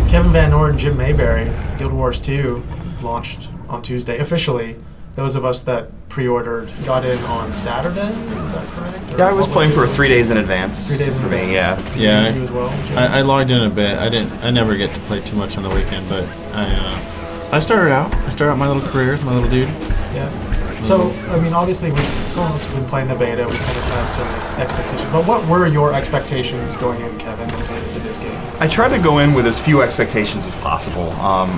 Kevin Van Ord and Jim Mayberry, Guild Wars 2 launched on Tuesday officially. Those of us that pre-ordered got in on Saturday. Is that correct? Yeah, I was playing for 3 days in advance. 3 days in advance. Yeah. You as well, I logged in a bit. I never get to play too much on the weekend, but I started out. My little career, my little dude. Yeah. So, I mean, obviously, some of us have been playing the beta. We kind of had some expectations. But what were your expectations going in, Kevin, into this game? I tried to go in with as few expectations as possible.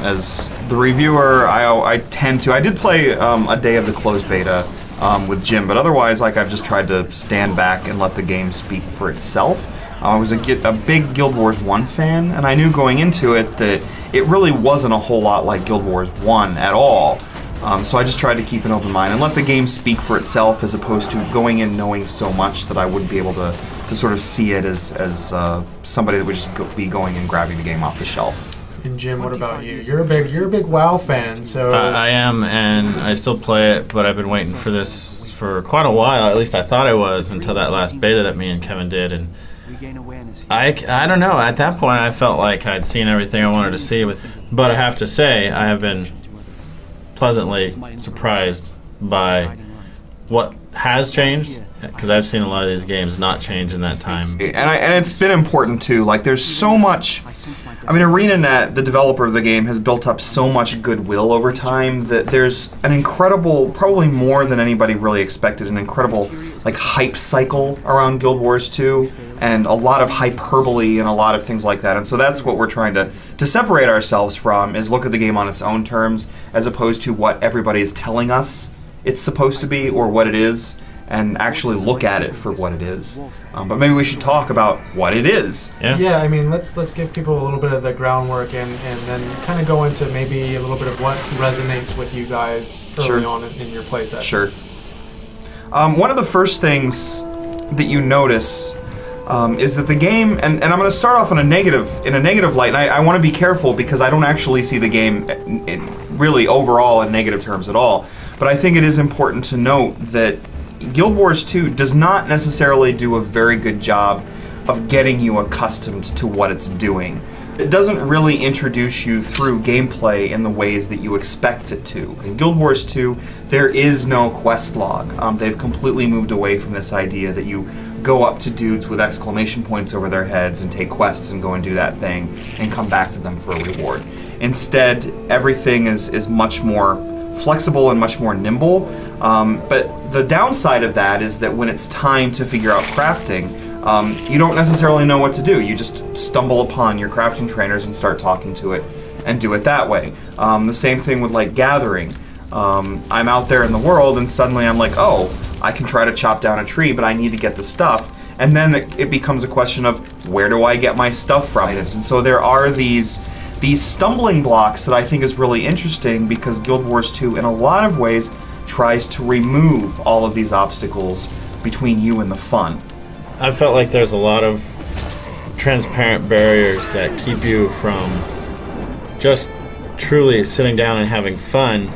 As the reviewer, I tend to. I did play a day of the closed beta with Jim, but otherwise, like, I've just tried to stand back and let the game speak for itself. I was a big Guild Wars 1 fan, and I knew going into it that it really wasn't a whole lot like Guild Wars 1 at all. So I just tried to keep an open mind and let the game speak for itself, as opposed to going in knowing so much that I wouldn't be able to sort of see it as somebody that would just be going and grabbing the game off the shelf. And Jim, what about you? You're a big WoW fan, so I am, and I still play it, but I've been waiting for this for quite a while. At least I thought I was, until that last beta that me and Kevin did, and I don't know. At that point, I felt like I'd seen everything I wanted to see but I have to say, I have been pleasantly surprised by what has changed, because I've seen a lot of these games not change in that time. And it's been important too. Like, there's so much. I mean, ArenaNet, the developer of the game, has built up so much goodwill over time that there's an incredible, probably more than anybody really expected, an incredible like hype cycle around Guild Wars 2, and a lot of hyperbole and a lot of things like that. And so that's what we're trying to separate ourselves from, is look at the game on its own terms, as opposed to what everybody is telling us it's supposed to be or what it is, and actually look at it for what it is. But maybe we should talk about what it is. Yeah, I mean, let's give people a little bit of the groundwork and then kind of go into maybe a little bit of what resonates with you guys early on in your play session. Sure. One of the first things that you notice is that the game, and I'm going to start off in a negative light, and I want to be careful because I don't actually see the game really overall in negative terms at all. But I think it is important to note that Guild Wars 2 does not necessarily do a very good job of getting you accustomed to what it's doing. It doesn't really introduce you through gameplay in the ways that you expect it to. In Guild Wars 2, there is no quest log. They've completely moved away from this idea that you go up to dudes with exclamation points over their heads and take quests and go and do that thing and come back to them for a reward. Instead, everything is much more flexible and much more nimble. But the downside of that is that when it's time to figure out crafting, you don't necessarily know what to do. You just stumble upon your crafting trainers and start talking to it and do it that way. The same thing with like gathering. I'm out there in the world and suddenly I'm like, oh, I can try to chop down a tree, but I need to get the stuff. And then it becomes a question of, where do I get my stuff from? And so there are these stumbling blocks that I think is really interesting, because Guild Wars 2 in a lot of ways tries to remove all of these obstacles between you and the fun. I felt like there's a lot of transparent barriers that keep you from just truly sitting down and having fun.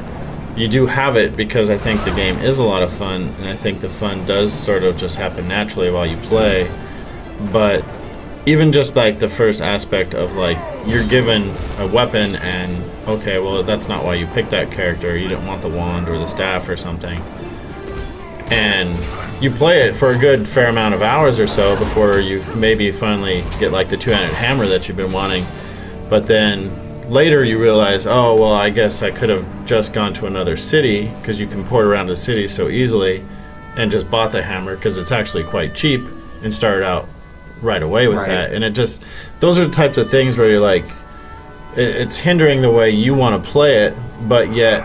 You do have it because I think the game is a lot of fun, and I think the fun does sort of just happen naturally while you play. But even just like the first aspect of like, you're given a weapon and okay, well, that's not why you picked that character. You didn't want the wand or the staff or something. And you play it for a good fair amount of hours or so before you maybe finally get like the two-handed hammer that you've been wanting. But then later you realize, oh, well, I guess I could have just gone to another city, because you can port around the city so easily, and just bought the hammer because it's actually quite cheap, and started out right away with that. And it just, those are the types of things where you're like, it's hindering the way you want to play it, but yet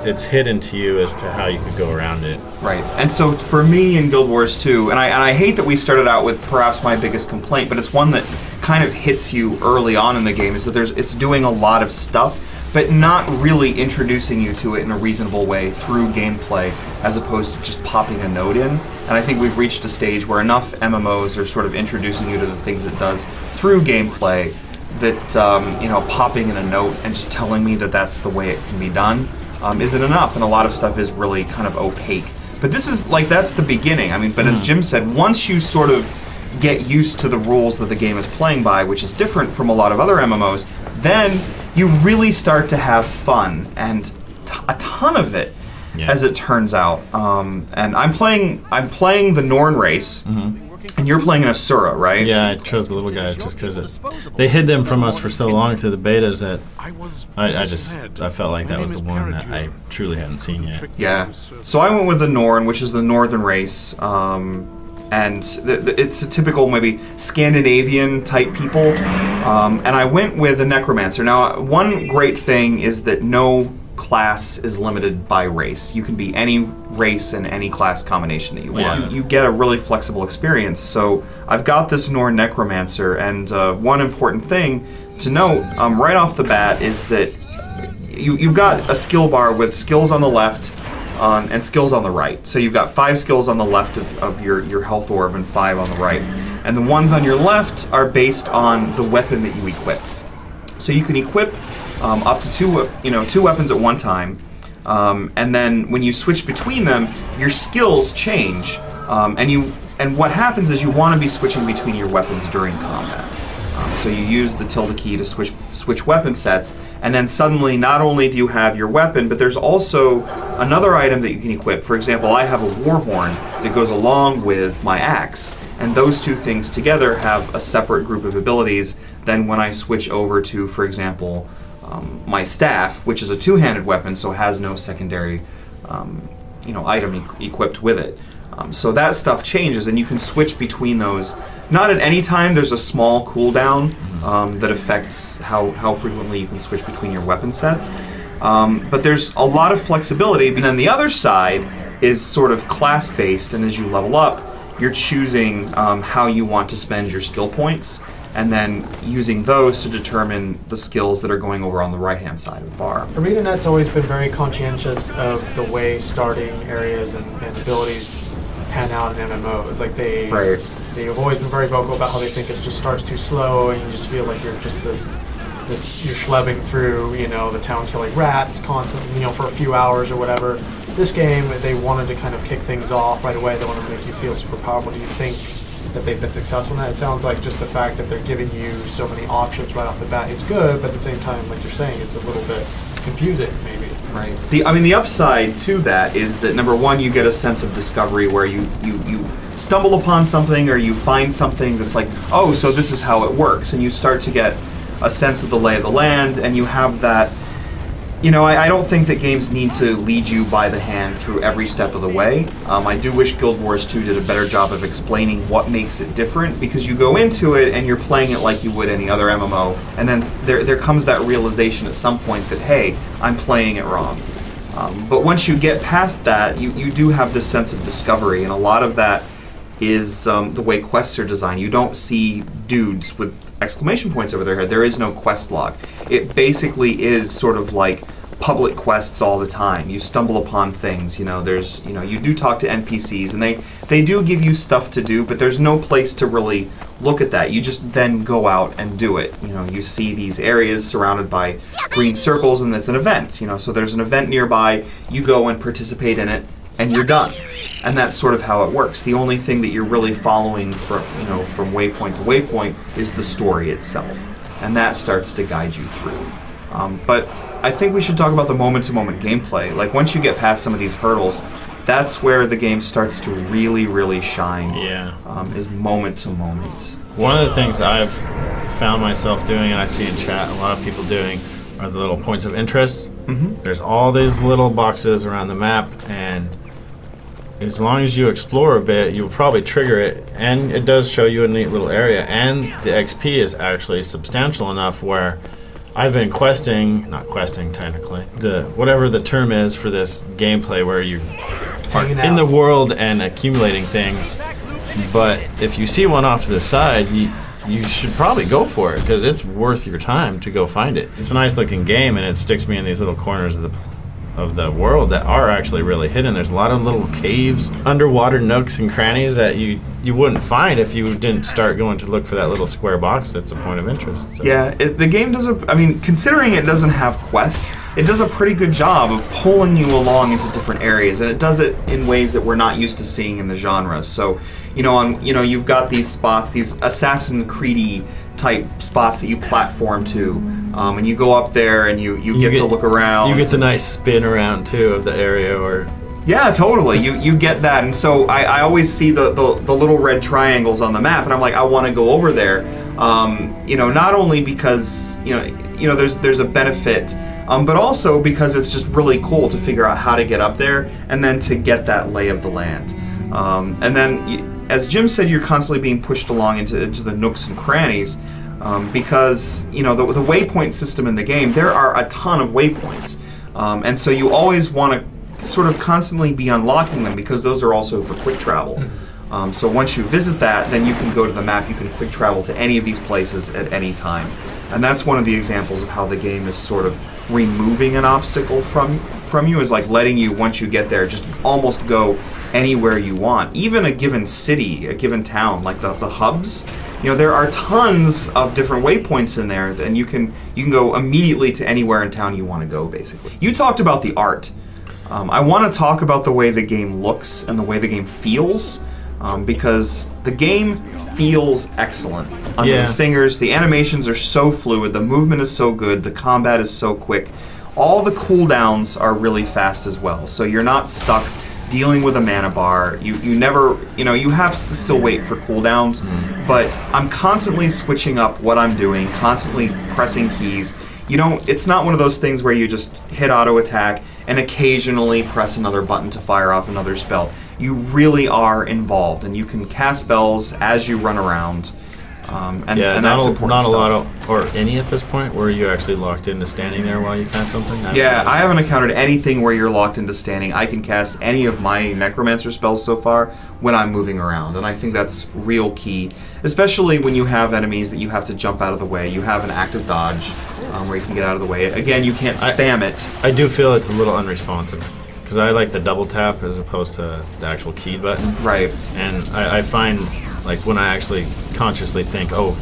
it's hidden to you as to how you could go around it. Right. And so for me in Guild Wars 2, and I hate that we started out with perhaps my biggest complaint, but it's one that kind of hits you early on in the game, is that it's doing a lot of stuff, but not really introducing you to it in a reasonable way through gameplay, as opposed to just popping a node in. And I think we've reached a stage where enough MMOs are sort of introducing you to the things it does through gameplay that, you know, popping in a note and just telling me that that's the way it can be done isn't enough. And a lot of stuff is really kind of opaque. But this is, like, that's the beginning. I mean, but as Jim said, once you sort of get used to the rules that the game is playing by, which is different from a lot of other MMOs, then you really start to have fun, and a ton of it, as it turns out. And I'm playing the Norn race, and you're playing an Asura, right? Yeah, I chose the little guys just because they hid them from us for so long through the betas that I felt like that was the one that I truly hadn't seen yet. Yeah. So I went with the Norn, which is the northern race. And it's a typical maybe Scandinavian type people, and I went with a Necromancer. Now, one great thing is that no class is limited by race. You can be any race and any class combination that you want. Yeah. You get a really flexible experience. So I've got this Norn Necromancer, and one important thing to note right off the bat is that you've got a skill bar with skills on the left and skills on the right. So you've got 5 skills on the left of your health orb and 5 on the right. And the ones on your left are based on the weapon that you equip. So you can equip up to 2 weapons at one time. And then when you switch between them, your skills change. And what happens is you want to be switching between your weapons during combat. So you use the tilde key to switch weapon sets, and then suddenly not only do you have your weapon, but there's also another item that you can equip. For example, I have a Warhorn that goes along with my axe, and those two things together have a separate group of abilities than when I switch over to, for example, my staff, which is a two-handed weapon, so has no secondary item equipped with it. So that stuff changes, and you can switch between those. Not at any time. There's a small cooldown that affects how frequently you can switch between your weapon sets. But there's a lot of flexibility. And then the other side is sort of class-based, and as you level up, you're choosing how you want to spend your skill points, and then using those to determine the skills that are going over on the right-hand side of the bar. ArenaNet's always been very conscientious of the way starting areas and abilities pan out in MMOs. Like they've always been very vocal about how they think it just starts too slow, and you just feel like you're just you're schlepping through, the town killing rats constantly, for a few hours or whatever. This game, they wanted to kind of kick things off right away. They wanted to make you feel super powerful. Do you think that they've been successful in that? It sounds like just the fact that they're giving you so many options right off the bat is good, but at the same time, like you're saying, it's a little bit confusing, maybe. Right. The upside to that is that, number one, you get a sense of discovery where you stumble upon something, or you find something that's like, oh, so this is how it works, and you start to get a sense of the lay of the land, and you have that. I don't think that games need to lead you by the hand through every step of the way. I do wish Guild Wars 2 did a better job of explaining what makes it different, because you go into it and you're playing it like you would any other MMO, and then there comes that realization at some point that, hey, I'm playing it wrong. But once you get past that, you do have this sense of discovery, and a lot of that is the way quests are designed. You don't see dudes with exclamation points over their head. There is no quest log. It basically is sort of like public quests all the time. You stumble upon things, there's, you do talk to NPCs, and they do give you stuff to do, but there's no place to really look at that. You just then go out and do it. You see these areas surrounded by green circles, and it's an event, so there's an event nearby, you go and participate in it, and you're done. And that's sort of how it works. The only thing that you're really following from waypoint to waypoint is the story itself, and that starts to guide you through. But I think we should talk about the moment-to-moment gameplay. Like, once you get past some of these hurdles, that's where the game starts to really, really shine. Yeah. Is moment-to-moment. One of the things I've found myself doing, and I see in chat a lot of people doing, are the little points of interest. Mm-hmm. There's all these little boxes around the map, and as long as you explore a bit, you'll probably trigger it, and it does show you a neat little area, and the XP is actually substantial enough where I've been not questing technically, whatever the term is for this gameplay where you are in the world and accumulating things, but if you see one off to the side, you should probably go for it, because it's worth your time to go find it. It's a nice looking game, and it sticks me in these little corners of the world that are actually really hidden. There's a lot of little caves, underwater nooks and crannies that you wouldn't find if you didn't start going to look for that little square box that's a point of interest. So. Yeah, the game does considering it doesn't have quests, it does a pretty good job of pulling you along into different areas, and it does it in ways that we're not used to seeing in the genre. So, you've got these spots, these Assassin's Creed-y type spots that you platform to, and you go up there and you get to look around. You get the nice spin around too of the area, or yeah, totally. You get that, and so I always see the little red triangles on the map, and I'm like, I want to go over there. Not only because there's a benefit, but also because it's just really cool to figure out how to get up there and then to get that lay of the land. And then, as Jim said, you're constantly being pushed along into the nooks and crannies. Because the waypoint system in the game, there are a ton of waypoints, and so you always want to sort of constantly be unlocking them because those are also for quick travel. So once you visit that, then you can go to the map. You can quick travel to any of these places at any time, and that's one of the examples of how the game is sort of removing an obstacle from you, is like letting you, once you get there, just almost go anywhere you want, even a given city, a given town, like the hubs. There are tons of different waypoints in there, and you can go immediately to anywhere in town you want to go, basically. You talked about the art. I want to talk about the way the game looks and the way the game feels, because the game feels excellent under the fingers. The animations are so fluid, the movement is so good, the combat is so quick. All the cooldowns are really fast as well, so you're not stuck dealing with a mana bar. You never, you have to still wait for cooldowns, but I'm constantly switching up what I'm doing, constantly pressing keys. It's not one of those things where you just hit auto attack and occasionally press another button to fire off another spell. You really are involved, and you can cast spells as you run around. And that's important not stuff. a lot of, or any at this point where you actually locked into standing there while you cast something. I haven't encountered anything where you're locked into standing. I can cast any of my Necromancer spells so far when I'm moving around, and I think that's real key, especially when you have enemies that you have to jump out of the way. You have an active dodge where you can get out of the way. Again, you can't spam it. I do feel it's a little unresponsive, because I like the double tap as opposed to the actual key button. Right. And I find, like, when I actually consciously think, oh,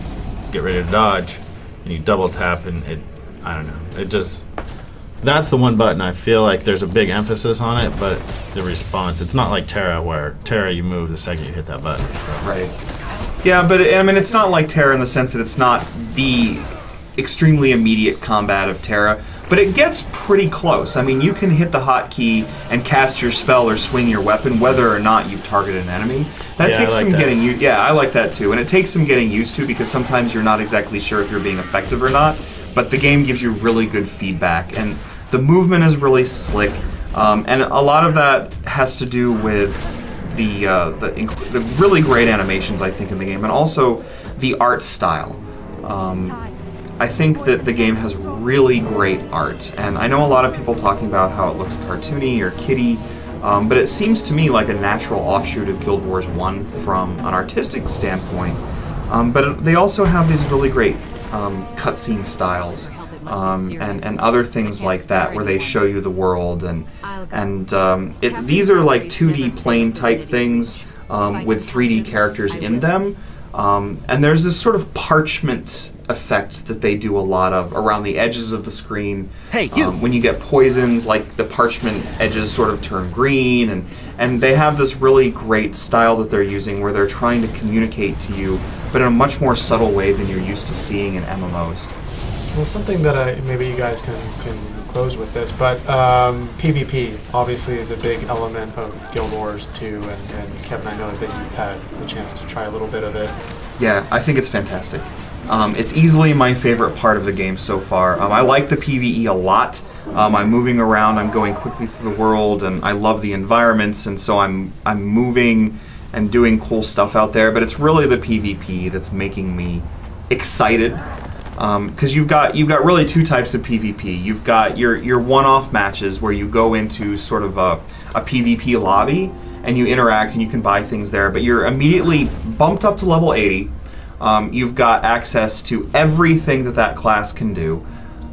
get ready to dodge, and you double tap, and I don't know, it just, that's the one button I feel like there's a big emphasis on it, but the response, it's not like Terra, where Terra you move the second you hit that button. So. Right. Yeah, but it's not like Terra in the sense that it's not the extremely immediate combat of Terra, but it gets pretty close. You can hit the hotkey and cast your spell or swing your weapon whether or not you've targeted an enemy. That takes some getting used. Yeah, I like that too, and it takes some getting used to, because sometimes you're not exactly sure if you're being effective or not, but the game gives you really good feedback, and the movement is really slick, and a lot of that has to do with the really great animations, I think, in the game, and also the art style. I think that the game has really great art, and I know a lot of people talking about how it looks cartoony or kiddie, but it seems to me like a natural offshoot of Guild Wars 1 from an artistic standpoint. But they also have these really great cutscene styles and other things like that, where they show you the world, and these are like 2D plane type things with 3D characters in them. And there's this sort of parchment effect that they do a lot of around the edges of the screen. Hey, you! When you get poisons, like the parchment edges sort of turn green, and they have this really great style that they're using where they're trying to communicate to you, but in a much more subtle way than you're used to seeing in MMOs. Well, something that maybe you guys can close with this, but PvP obviously is a big element of Guild Wars 2, and Kevin, I know that you've had the chance to try a little bit of it. Yeah, I think it's fantastic. It's easily my favorite part of the game so far. I like the PvE a lot. I'm moving around, I'm going quickly through the world, and I love the environments, and so I'm moving and doing cool stuff out there, but it's really the PvP that's making me excited. Because you've got really two types of PvP. You've got your one-off matches where you go into sort of a PvP lobby and you interact and you can buy things there, but you're immediately bumped up to level 80. You've got access to everything that class can do,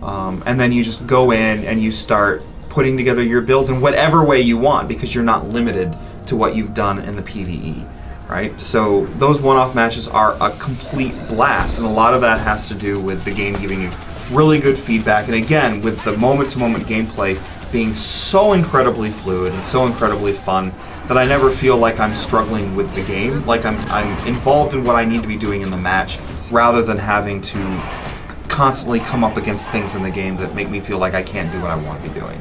and then you just go in and you start putting together your builds in whatever way you want, because you're not limited to what you've done in the PvE. Right? So those one-off matches are a complete blast, and a lot of that has to do with the game giving you really good feedback, and again, with the moment-to-moment gameplay being so incredibly fluid and so incredibly fun that I never feel like I'm struggling with the game, like I'm involved in what I need to be doing in the match, rather than having to constantly come up against things in the game that make me feel like I can't do what I want to be doing.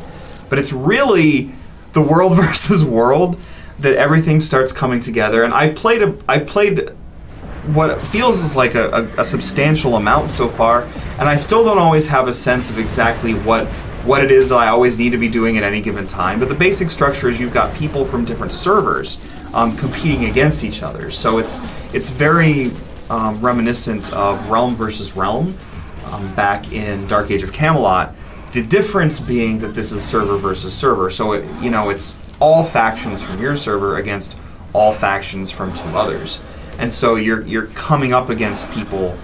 But it's really the world versus world that everything starts coming together. And I've played what feels is like a substantial amount so far, and I still don't always have a sense of exactly what it is that I always need to be doing at any given time. But the basic structure is you've got people from different servers competing against each other. So it's very reminiscent of Realm versus Realm back in Dark Age of Camelot. The difference being that this is server versus server. So it's all factions from your server against all factions from two others. And so you're coming up against people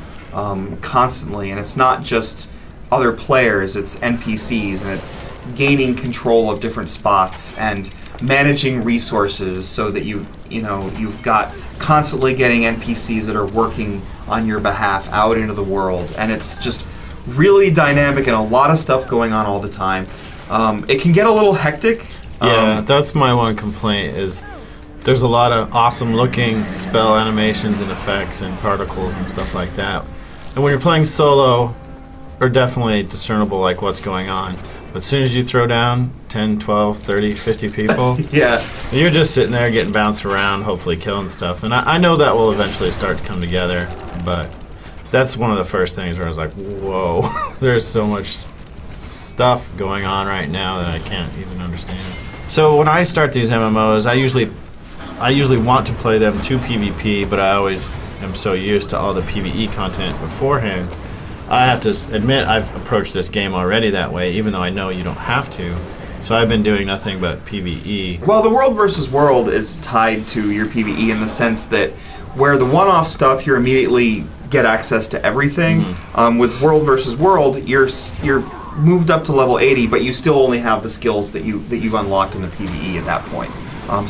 constantly, and it's not just other players, it's NPCs, and it's gaining control of different spots and managing resources so that you've got constantly getting NPCs that are working on your behalf out into the world, and it's just really dynamic and a lot of stuff going on all the time. It can get a little hectic. Yeah, that's my one complaint is there's a lot of awesome looking spell animations and effects and particles and stuff like that. And when you're playing solo, are definitely discernible like what's going on. But as soon as you throw down 10, 12, 30, 50 people, yeah, you're just sitting there getting bounced around, hopefully killing stuff. And I know that will eventually start to come together, but that's one of the first things where I was like, whoa, there's so much stuff going on right now that I can't even understand. So when I start these MMOs, I usually want to play them to PvP, but I always am so used to all the PvE content beforehand. I have to admit I've approached this game already that way, even though I know you don't have to. So I've been doing nothing but PvE. Well, the world versus world is tied to your PvE in the sense that where the one-off stuff, you immediately get access to everything. Mm-hmm. With world versus world, you're moved up to level 80, but you still only have the skills that you've unlocked in the PvE at that point.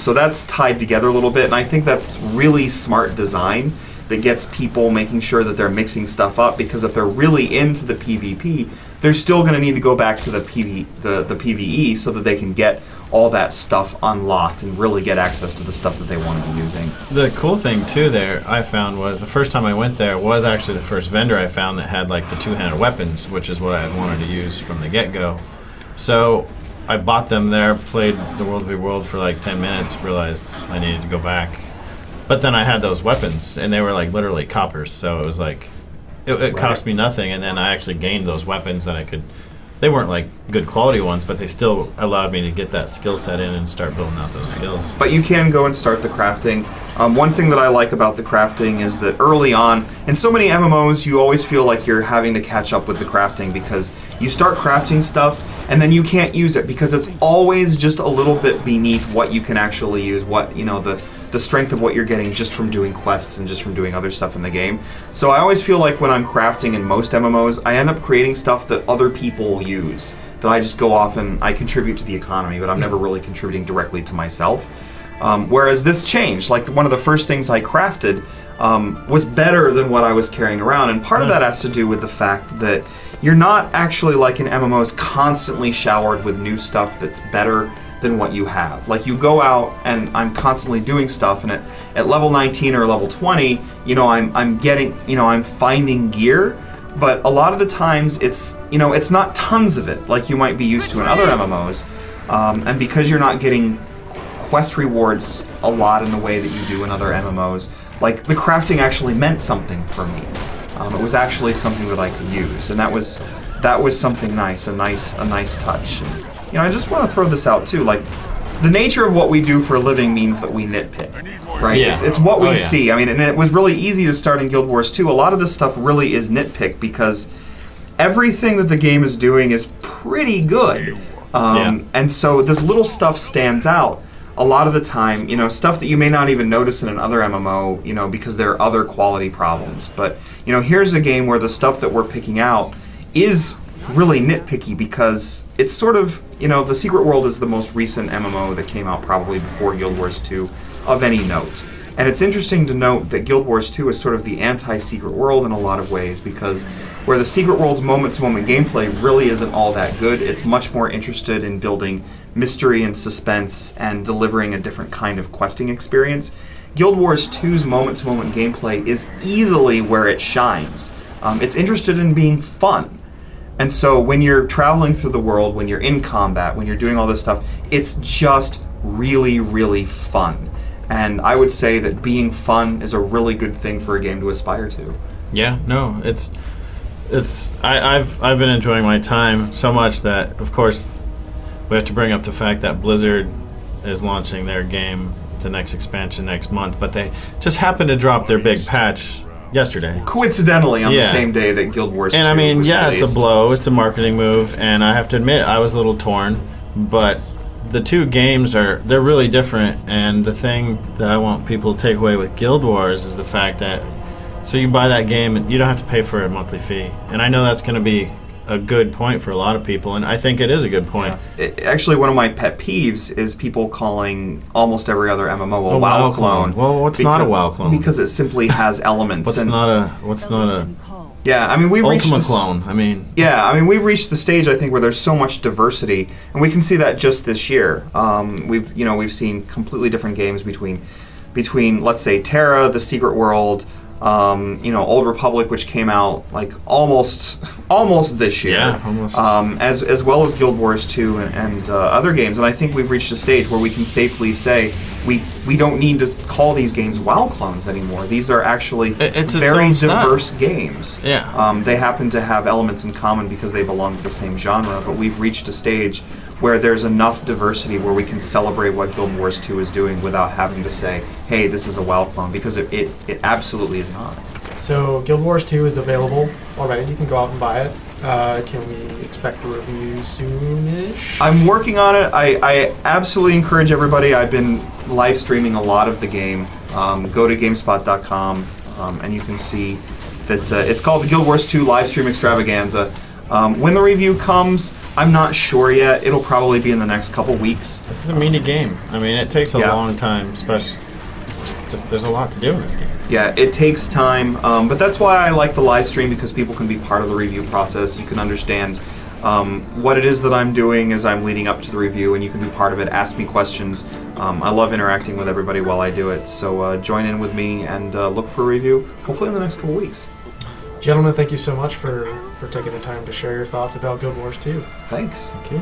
So that's tied together a little bit, and I think that's really smart design that gets people making sure that they're mixing stuff up, because if they're really into the PvP, they're still going to need to go back to the PvE so that they can get all that stuff unlocked and really get access to the stuff that they want to be using. The cool thing too there I found was the first time I went there was actually the first vendor I found that had like the two-handed weapons, which is what I had wanted to use from the get-go. So I bought them there, played the World v World for like 10 minutes, realized I needed to go back. But then I had those weapons, and they were like literally coppers, so it was like, it cost me nothing, and then I actually gained those weapons that I could, they weren't like good quality ones, but they still allowed me to get that skill set in and start building out those skills. But you can go and start the crafting. One thing that I like about the crafting is that early on, in so many MMOs, you always feel like you're having to catch up with the crafting because you start crafting stuff, and then you can't use it because it's always just a little bit beneath what you can actually use, the strength of what you're getting just from doing quests and just from doing other stuff in the game. So I always feel like when I'm crafting in most MMOs, I end up creating stuff that other people use, that I just go off and I contribute to the economy, but I'm never really contributing directly to myself. Whereas this changed. Like one of the first things I crafted was better than what I was carrying around, and part of that has to do with the fact that you're not actually like in MMOs constantly showered with new stuff that's better than what you have. Like you go out and I'm constantly doing stuff, and at level 19 or level 20, I'm finding gear, but a lot of the times it's not tons of it like you might be used to in other MMOs, and because you're not getting quest rewards a lot in the way that you do in other MMOs, like the crafting actually meant something for me. It was actually something that I could use, and that was something nice, a nice touch. And, I just want to throw this out too. Like, the nature of what we do for a living means that we nitpick, right? Yeah. It's what we see. I mean, and it was really easy to start in Guild Wars 2. A lot of this stuff really is nitpick because everything that the game is doing is pretty good, and so this little stuff stands out. A lot of the time, stuff that you may not even notice in another MMO, because there are other quality problems. But, here's a game where the stuff that we're picking out is really nitpicky because it's sort of, the Secret World is the most recent MMO that came out probably before Guild Wars 2 of any note. And it's interesting to note that Guild Wars 2 is sort of the anti-Secret World in a lot of ways, because where the Secret World's moment-to-moment gameplay really isn't all that good, it's much more interested in building mystery and suspense and delivering a different kind of questing experience. Guild Wars 2's moment-to-moment gameplay is easily where it shines. It's interested in being fun. And so when you're traveling through the world, when you're in combat, when you're doing all this stuff, it's just really, really fun. And I would say that being fun is a really good thing for a game to aspire to. Yeah, no, I've been enjoying my time so much that, of course, we have to bring up the fact that Blizzard is launching their game, the next expansion next month, but they just happened to drop their big patch yesterday. Coincidentally, on the same day that Guild Wars 2 and I mean, was yeah, released. it's a blow, it's a marketing move, and I have to admit, I was a little torn, but the two games they're really different, and the thing that I want people to take away with Guild Wars is the fact that, so you buy that game and you don't have to pay for a monthly fee, and I know that's going to be a good point for a lot of people, and I think it is a good point. Actually, one of my pet peeves is people calling almost every other MMO a WoW clone. Well, what's not a WoW clone? Because it simply has elements. What's not a Yeah, I mean, we've reached Ultima clone. I mean, yeah, I mean, we've reached the stage, I think, where there's so much diversity, and we can see that just this year. We've seen completely different games between let's say Terra, the Secret World, Old Republic, which came out like almost this year. Yeah, almost. As well as Guild Wars 2 and other games, and I think we've reached a stage where we can safely say we don't need to call these games WoW clones anymore. These are actually very diverse games. Yeah. They happen to have elements in common because they belong to the same genre, but we've reached a stage where there's enough diversity where we can celebrate what Guild Wars 2 is doing without having to say, hey, this is a WoW clone, because it absolutely is not. So Guild Wars 2 is available already. You can go out and buy it. Can we expect a review soonish? I'm working on it. I absolutely encourage everybody. I've been live streaming a lot of the game. Go to GameSpot.com and you can see that it's called the Guild Wars 2 Live Stream Extravaganza. When the review comes, I'm not sure yet. It'll probably be in the next couple weeks. This is a mini game. I mean, it takes a long time, especially. It's just there's a lot to do in this game. Yeah, it takes time, but that's why I like the live stream, because people can be part of the review process. You can understand what it is that I'm doing as I'm leading up to the review, and you can be part of it. Ask me questions. I love interacting with everybody while I do it. So join in with me and look for a review, hopefully in the next couple weeks. Gentlemen, thank you so much for taking the time to share your thoughts about Guild Wars 2. Thanks. Thank you.